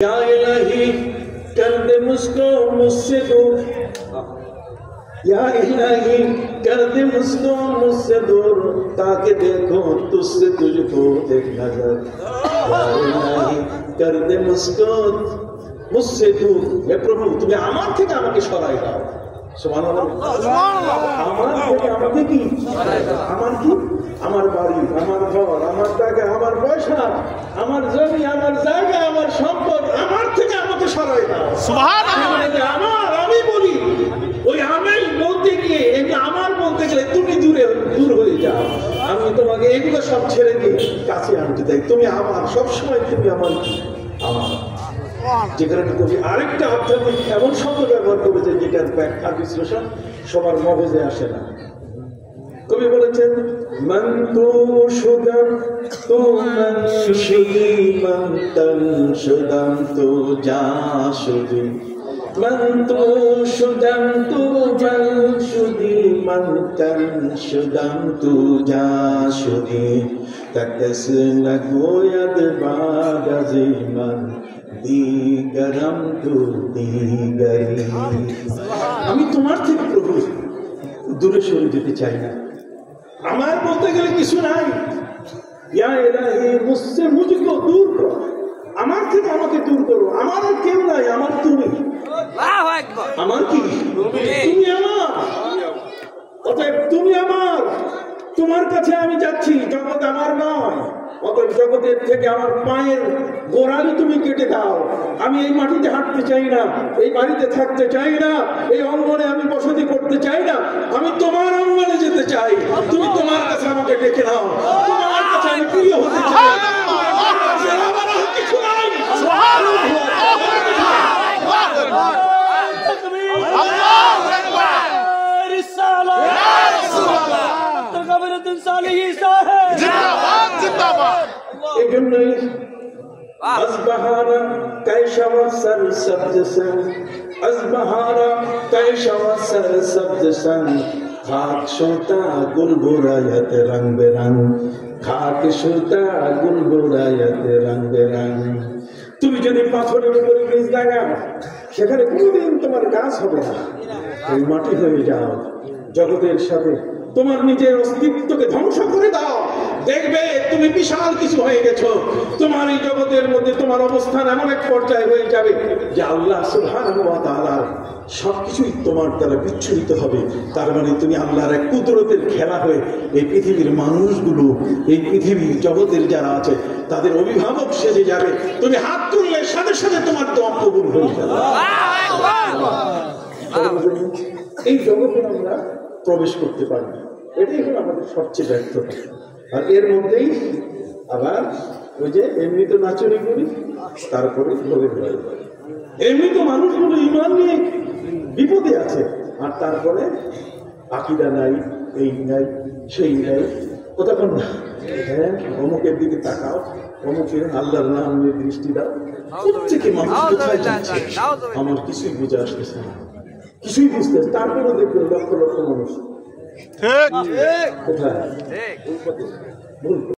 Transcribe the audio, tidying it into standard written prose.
या इलाही कर दे मुझको मुझसे दूर, या इलाही कर दे मुझको मुझसे दूर, ताकि देखो तुझसे तुझको एक नजर। या इलाही कर दे मुझको मुझसे दूर, हे प्रभु তুমি আমার থেকে আমাকে সরাই দাও। সুবহানাল্লাহ। আমার থেকে আমাকে কি সরাই দাও। আমার কি, আমার বাড়ি, আমার ঘর, আমার টাকা, আমার পয়সা, আমার জমি, আমার জায়গা, আমার সম্পদ, আমার থেকে আমাকে সরাই দাও। সুবহানাল্লাহ। আমার, আমি বলি, ওই আমি বলতে গিয়ে এই আমার বলতে গেলে তুমি দূর হয়ে যাও। আমি তোমাকে এগুলো সব ছেড়ে দিয়ে কাছে আনতে চাই। তুমি আমার, সবসময় তুমি আমার কি, আমার। যেখানে কবি আরেকটা আধ্যাত্মিক এমন শব্দ ব্যবহার করেছে যেটার ব্যাখ্যা বিশ্লেষণ সবার মগজে আসে না। কবি বলেছেন মান তু সুদাম তু মনশুদি মান তন সুদাম তু জাশুদি, মান তু সুদাম তু মনশুদি মান তন সুদাম তু জাশুদি, তকস না গোয়াদ বাগাজিমান দিগরম তু দিগরি। আমি তোমার থেকে প্রভু দূরে সরে যেতে চাই না। আমার বলতে গেলে কিছু নাই। ইয়া ইলাহি মুঝসে মুঝকো দূর করো, আমার থেকে আমাকে দূর করো। আমার আর কেউ নাই, আমার তুমি। আল্লাহু আকবার। আমার কি, তুমি আমার। অতএব তুমি আমার, তোমার কাছে আমি যাচ্ছি। জগৎ আমার নয়, অতএব জগতের থেকে আমার পায়ের গোড়ালি তুমি কেটে দাও। আমি এই মাটিতে হাঁটতে চাই না, এই বাড়িতে থাকতে চাই না, এই অঙ্গনে আমি বসতি করতে চাই না। আমি তোমার অঙ্গনে যেতে চাই। তুমি তোমার কাছে আমাকে ডেকে নাও। তোমার কাছে আমি প্রিয় হতে চাই। আমার আর কিছু নাই। এই জন্যই আসবাহারা কাইশাওয়া সর সবজ সন, আসবাহারা কাইশাওয়া সর সবজ সন, খাক শোতা গুলগুরায়ত রং বেরং, খাক শোতা গুলগুরায়ত রং বেরং। তুমি যদি পাথরের উপরে বীজ লাগাও, সেখানে কোনোদিন তোমার গাছ হবে না, এই মাটি হয়ে যাও। জগতের সাথে তোমার নিজের অস্তিত্বকে ধ্বংস করে দাও, দেখবে তুমি বিশাল কিছু হয়ে গেছো। তোমার এই জগতের মধ্যে তোমার অবস্থান এমন এক পর্যায়ে হয়ে যাবে যে আল্লাহ সুবহানাহু ওয়া তাআলার সবকিছুই তোমার দ্বারা বিচ্ছুরিত হবে। তার মানে তুমি আল্লাহর এক কুদরতের খেলা হয়ে এই পৃথিবীর মানুষগুলো, এই পৃথিবীর জগতের যারা আছে তাদের অভিভাবক সেজে যাবে। তুমি হাত তুললে সাথে সাথে তোমার দোয়া কবুল হয়ে যাবে। এই জগতে আমরা প্রবেশ করতে পারি না, এটাই হলো আমাদের সবচেয়ে ব্যর্থতা। আর এর মধ্যেই আবার ওই যে এমনি তো নাচুরি করি, তারপরে ভোগের ভয় করি। এমনি তো মানুষগুলো ঈমান নিয়ে বিপদে আছে, আর তারপরে আকীদা নাই, এই নাই, সেই নাই। কতক্ষণ না, হ্যাঁ অমুকের দিকে তাকাও, অমুকের আল্লাহর নাম নিয়ে দৃষ্টি দাও। প্রত্যেকে মানুষ কোথায় যাচ্ছে আমার কিছুই বুঝে আসতেছে না, কিছুই বুঝতেছে। তারপরেও দেখবেন লক্ষ লক্ষ মানুষ কোথায়